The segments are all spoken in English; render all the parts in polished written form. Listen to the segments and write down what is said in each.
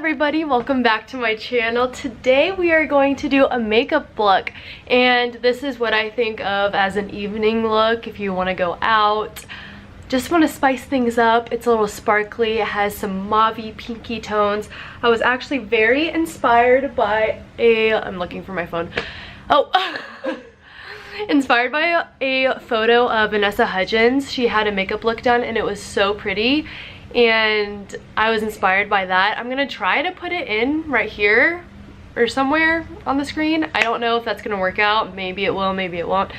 everybody, welcome back to my channel. Today we are going to do a makeup look, and this is what I think of as an evening look if you want to go out. Just want to spice things up. It's a little sparkly, it has some mauvey pinky tones. I was actually very inspired by I'm looking for my phone. Inspired by a photo of Vanessa Hudgens. She had a makeup look done and it was so pretty, and I was inspired by that. I'm gonna try to put it in right here or somewhere on the screen. I don't know if that's gonna work out. Maybe it will, maybe it won't.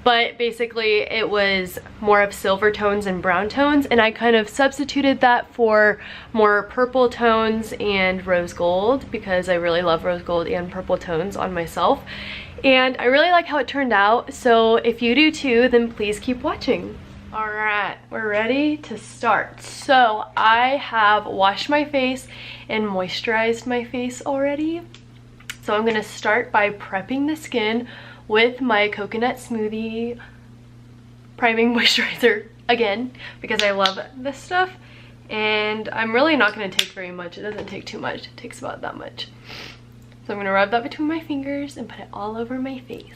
But basically it was more of silver tones and brown tones, and I kind of substituted that for more purple tones and rose gold because I really love rose gold and purple tones on myself. And I really like how it turned out, so if you do too, then please keep watching. Alright, we're ready to start. So I have washed my face and moisturized my face already. So I'm going to start by prepping the skin with my coconut smoothie priming moisturizer again because I love this stuff. And I'm really not going to take very much. It doesn't take too much. It takes about that much. So I'm going to rub that between my fingers and put it all over my face.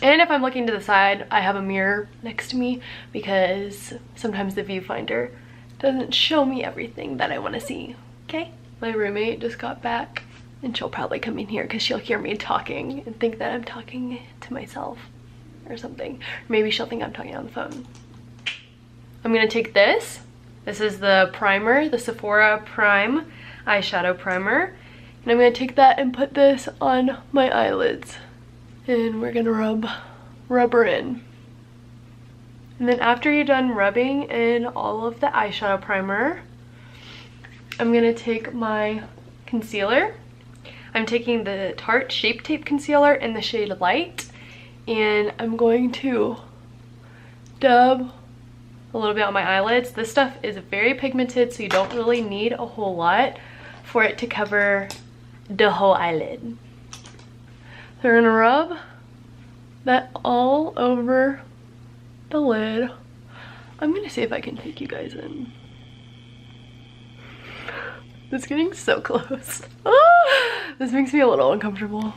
And if I'm looking to the side, I have a mirror next to me because sometimes the viewfinder doesn't show me everything that I want to see, okay? My roommate just got back and she'll probably come in here because she'll hear me talking and think that I'm talking to myself or something. Maybe she'll think I'm talking on the phone. I'm going to take this. This is the primer, the Sephora Prime eyeshadow primer. And I'm going to take that and put this on my eyelids. And we're gonna rub her in. And then after you're done rubbing in all of the eyeshadow primer, I'm gonna take my concealer. I'm taking the Tarte Shape Tape Concealer in the shade Light, and I'm going to dab a little bit on my eyelids. This stuff is very pigmented, so you don't really need a whole lot for it to cover the whole eyelid. So we're gonna rub that all over the lid. I'm gonna see if I can take you guys in. It's getting so close. This makes me a little uncomfortable.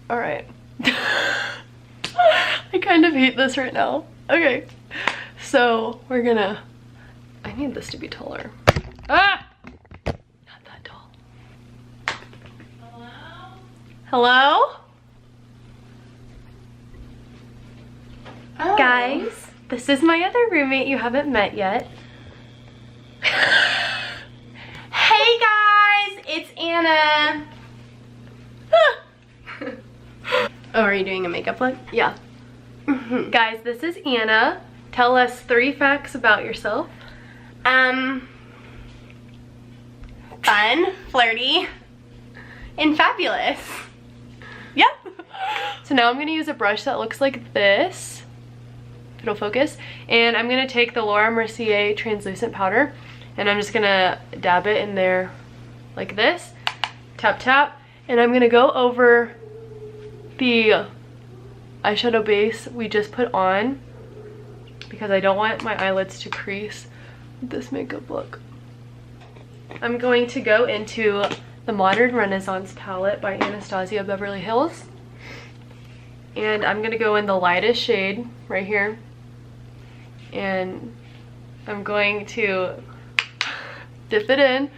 All right. I kind of hate this right now. Okay, so we're gonna, I need this to be taller. Ah! Not that tall. Hello? Hello? Oh. Guys, this is my other roommate you haven't met yet. Hey guys, it's Anna. Oh, are you doing a makeup look? Yeah. Guys, this is Anna. Tell us 3 facts about yourself. Fun, flirty, and fabulous. Yep. So now I'm gonna use a brush that looks like this. It'll focus, and I'm gonna take the Laura Mercier translucent powder, and I'm just gonna dab it in there like this, tap tap, and I'm gonna go over the eyeshadow base we just put on because I don't want my eyelids to crease with this makeup look. I'm going to go into the Modern Renaissance palette by Anastasia Beverly Hills, and I'm gonna go in the lightest shade right here, and I'm going to dip it in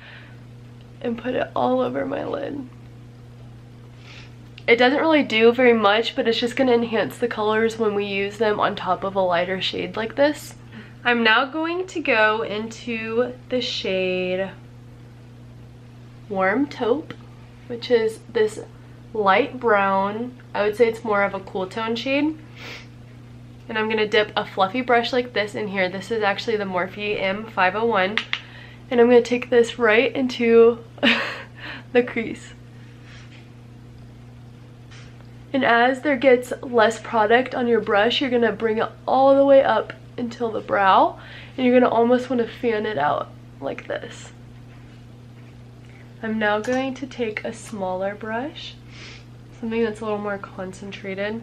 and put it all over my lid. It doesn't really do very much, but it's just going to enhance the colors when we use them on top of a lighter shade like this. I'm now going to go into the shade Warm Taupe, which is this light brown. I would say it's more of a cool tone shade. And I'm going to dip a fluffy brush like this in here. This is actually the Morphe M501. And I'm going to take this right into the crease. And as there gets less product on your brush, you're going to bring it all the way up until the brow. And you're going to almost want to fan it out like this. I'm now going to take a smaller brush, something that's a little more concentrated,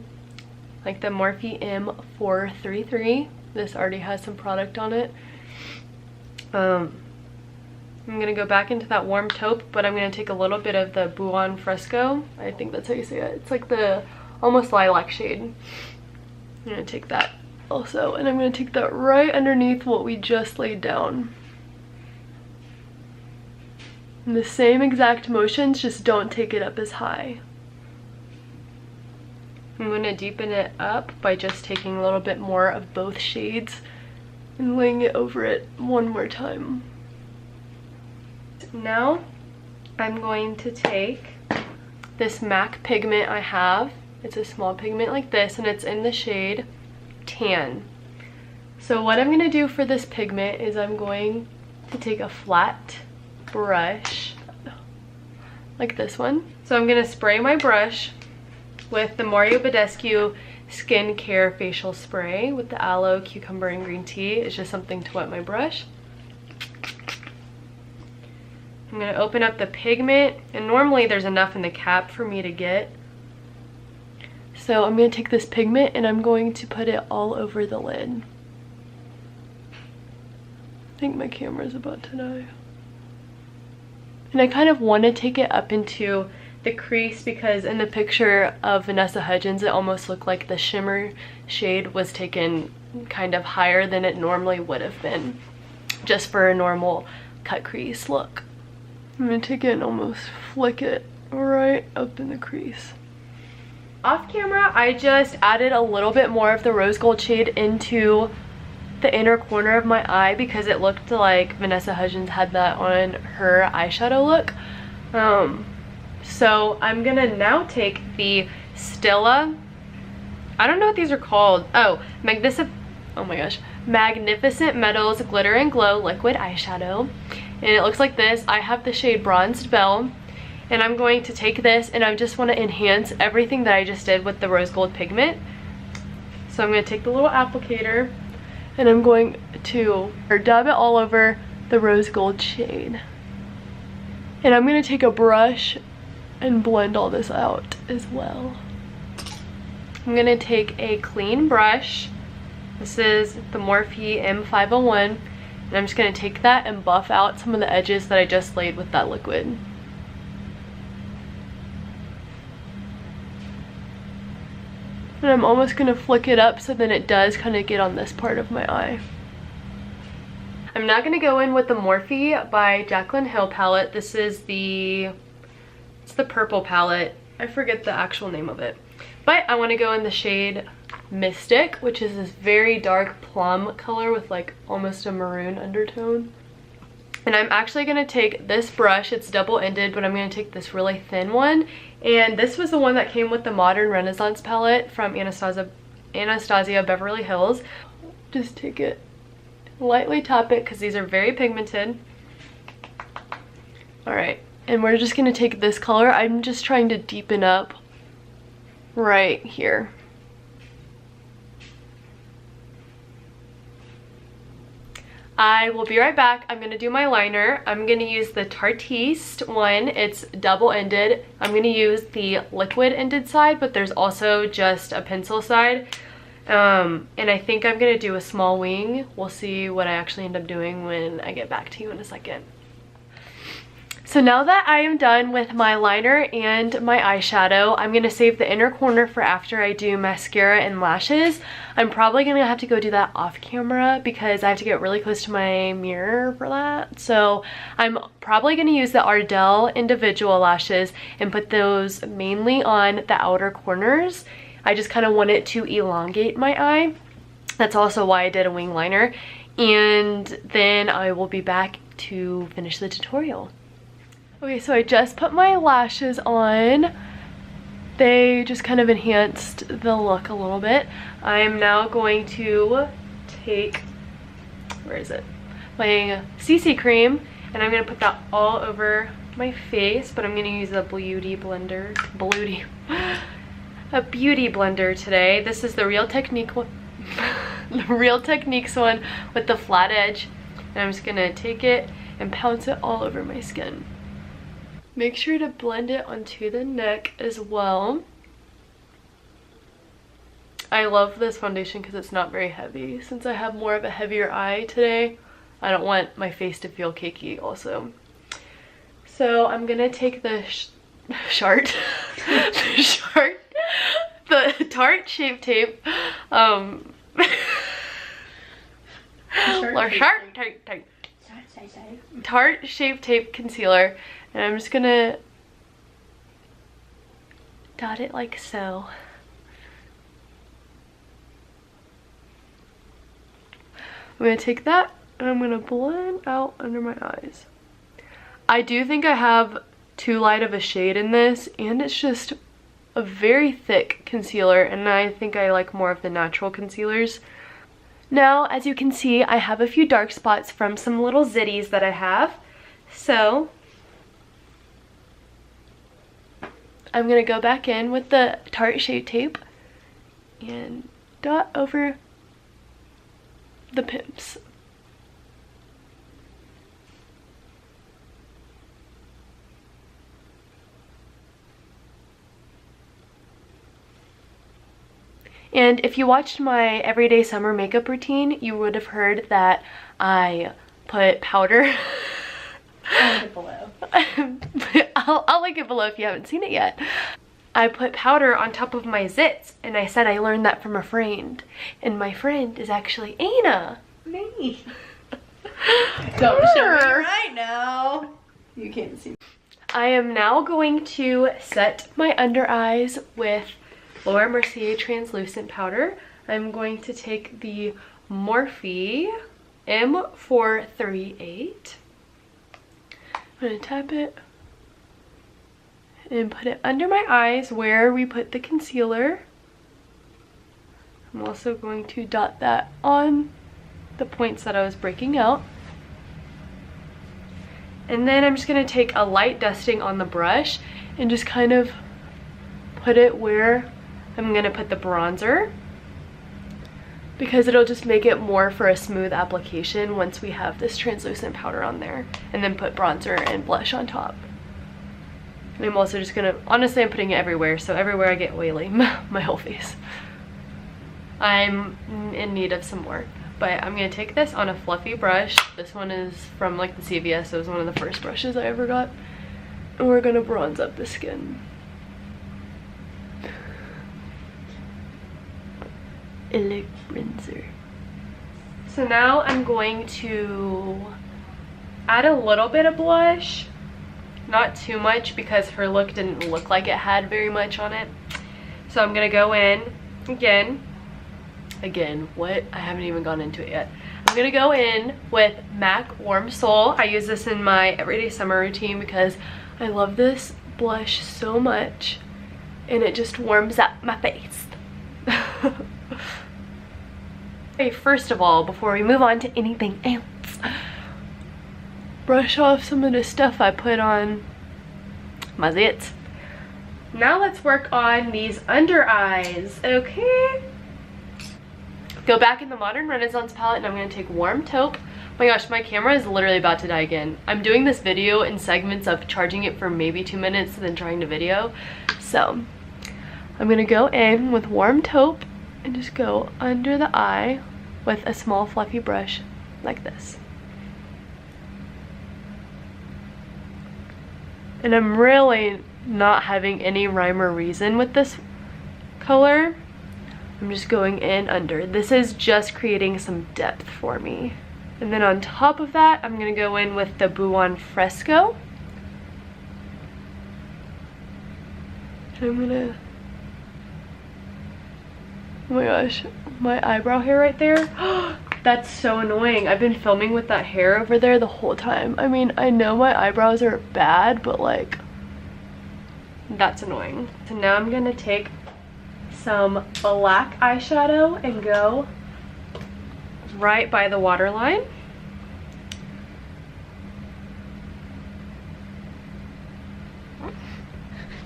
like the Morphe M433. This already has some product on it. I'm gonna go back into that warm taupe, but I'm gonna take a little bit of the Buon Fresco. I think that's how you say it. It's like the almost lilac shade. I'm gonna take that also, and I'm gonna take that right underneath what we just laid down. And the same exact motions, just don't take it up as high. I'm gonna deepen it up by just taking a little bit more of both shades and laying it over it one more time. Now I'm going to take this MAC pigment I have. It's a small pigment like this, and it's in the shade Tan. So what I'm going to do for this pigment is I'm going to take a flat brush like this one. So I'm going to spray my brush with the Mario Badescu Skincare Facial Spray with the aloe, cucumber, and green tea. It's just something to wet my brush. I'm going to open up the pigment, and normally there's enough in the cap for me to get. So I'm going to take this pigment and I'm going to put it all over the lid. I think my camera's about to die. And I kind of want to take it up into the crease because in the picture of Vanessa Hudgens, it almost looked like the shimmer shade was taken kind of higher than it normally would have been, just for a normal cut crease look. I'm gonna take it and almost flick it right up in the crease. Off camera, I just added a little bit more of the rose gold shade into the inner corner of my eye because it looked like Vanessa Hudgens had that on her eyeshadow look. So I'm gonna now take the Stila, I don't know what these are called. Oh, Magnificent Metals Glitter and Glow Liquid Eyeshadow. And it looks like this. I have the shade Bronzed Belle. And I'm going to take this and I just want to enhance everything that I just did with the rose gold pigment. So I'm going to take the little applicator and I'm going to dab it all over the rose gold shade. And I'm going to take a brush and blend all this out as well. I'm going to take a clean brush. This is the Morphe M501. And I'm just going to take that and buff out some of the edges that I just laid with that liquid. And I'm almost going to flick it up so then it does kind of get on this part of my eye. I'm now going to go in with the Morphe by Jaclyn Hill palette. This is it's the purple palette. I forget the actual name of it. But I want to go in the shade Mystic, which is this very dark plum color with like almost a maroon undertone. And I'm actually going to take this brush. It's double-ended, but I'm going to take this really thin one. And this was the one that came with the Modern Renaissance palette from Anastasia Beverly Hills. Just take it, lightly tap it because these are very pigmented. Alright, and we're just going to take this color. I'm just trying to deepen up right here. I will be right back. I'm going to do my liner. I'm going to use the Tartiste one. It's double-ended. I'm going to use the liquid-ended side, but there's also just a pencil side. And I think I'm going to do a small wing. We'll see what I actually end up doing when I get back to you in a second. So now that I am done with my liner and my eyeshadow, I'm going to save the inner corner for after I do mascara and lashes. I'm probably going to have to go do that off camera because I have to get really close to my mirror for that. So I'm probably going to use the Ardell individual lashes and put those mainly on the outer corners. I just kind of want it to elongate my eye. That's also why I did a wing liner. And then I will be back to finish the tutorial. Okay, so I just put my lashes on. They just kind of enhanced the look a little bit. I'm now going to take, where is it? My CC cream, and I'm going to put that all over my face, but I'm going to use a beauty blender today. This is the Real Techniques one, the Real Techniques one with the flat edge. And I'm just going to take it and pounce it all over my skin. Make sure to blend it onto the neck as well. I love this foundation because it's not very heavy. Since I have more of a heavier eye today, I don't want my face to feel cakey also. So I'm gonna take the Tarte Shape Tape, Tarte Shape Tape concealer, and I'm just gonna dot it like so. I'm gonna take that and I'm gonna blend out under my eyes. I do think I have too light of a shade in this, and it's just a very thick concealer, and I think I like more of the natural concealers. Now, as you can see, I have a few dark spots from some little zitties that I have. So I'm gonna go back in with the Tarte Shape Tape and dot over the pimps. And if you watched my everyday summer makeup routine, you would have heard that I put powder. I'll link it below. I'll link it below if you haven't seen it yet. I put powder on top of my zits, and I said I learned that from a friend. And my friend is actually Anna. Me. Don't show me right now. You can't see. I am now going to set my under eyes with Laura Mercier translucent powder. I'm going to take the Morphe M438. I'm going to tap it and put it under my eyes where we put the concealer. I'm also going to dot that on the points that I was breaking out. And then I'm just going to take a light dusting on the brush and just kind of put it where I'm going to put the bronzer, because it'll just make it more for a smooth application once we have this translucent powder on there, and then put bronzer and blush on top. And I'm also just gonna, honestly I'm putting it everywhere, so everywhere I get oily, my whole face. I'm in need of some more, but I'm gonna take this on a fluffy brush. This one is from like the CVS, it was one of the first brushes I ever got. And we're gonna bronze up the skin. Elect bronzer. So now I'm going to add a little bit of blush, not too much because her look didn't look like it had very much on it. So I'm gonna go in again, what? I haven't even gone into it yet. I'm gonna go in with MAC Warm Soul. I use this in my everyday summer routine because I love this blush so much and it just warms up my face. Okay, first of all, before we move on to anything else, brush off some of the stuff I put on my zits. Now let's work on these under eyes, okay? Go back in the Modern Renaissance palette and I'm gonna take Warm Taupe. Oh my gosh, my camera is literally about to die again. I'm doing this video in segments of charging it for maybe 2 minutes and then trying to video. So I'm gonna go in with Warm Taupe and just go under the eye with a small fluffy brush like this. And I'm really not having any rhyme or reason with this color. I'm just going in under. This is just creating some depth for me. And then on top of that, I'm gonna go in with the Buon Fresco. And I'm gonna, oh my gosh, my eyebrow hair right there. That's so annoying. I've been filming with that hair over there the whole time. I mean, I know my eyebrows are bad, but like, that's annoying. So now I'm gonna take some black eyeshadow and go right by the waterline.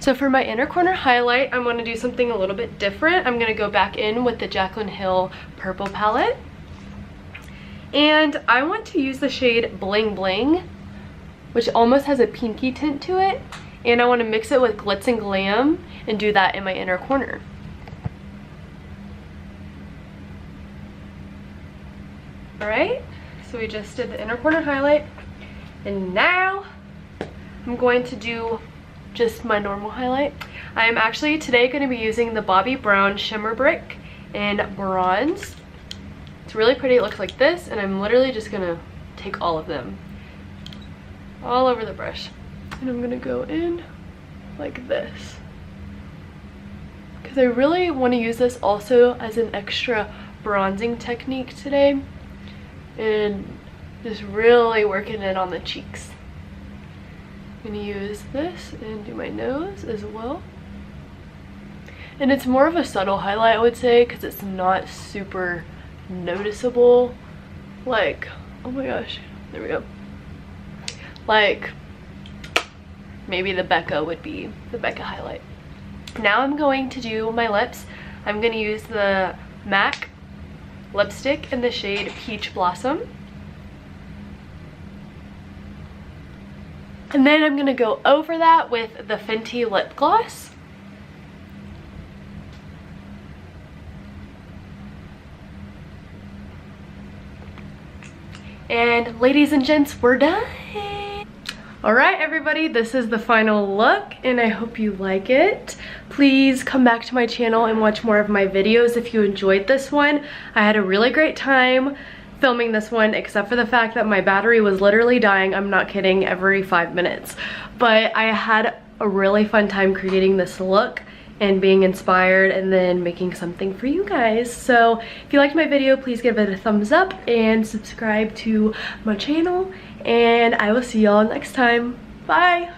So for my inner corner highlight, I'm going to do something a little bit different. I'm going to go back in with the Jaclyn Hill purple palette. And I want to use the shade Bling Bling, which almost has a pinky tint to it. And I want to mix it with Glitz and Glam and do that in my inner corner. Alright, so we just did the inner corner highlight. And now I'm going to do just my normal highlight. I'm actually today going to be using the Bobbi Brown Shimmer Brick in Bronze. It's really pretty. It looks like this, and I'm literally just going to take all of them all over the brush. And I'm going to go in like this, because I really want to use this also as an extra bronzing technique today, and just really working it on the cheeks. I'm going to use this and do my nose as well. And it's more of a subtle highlight, I would say, because it's not super noticeable. Like, oh my gosh, there we go. Like, maybe the Becca would be the Becca highlight. Now I'm going to do my lips. I'm going to use the MAC lipstick in the shade Peach Blossom. And then I'm going to go over that with the Fenty lip gloss. And ladies and gents, we're done. Alright everybody, this is the final look and I hope you like it. Please come back to my channel and watch more of my videos if you enjoyed this one. I had a really great time filming this one, except for the fact that my battery was literally dying, I'm not kidding, every 5 minutes. But I had a really fun time creating this look and being inspired and then making something for you guys. So if you liked my video, please give it a thumbs up and subscribe to my channel, and I will see y'all next time. Bye.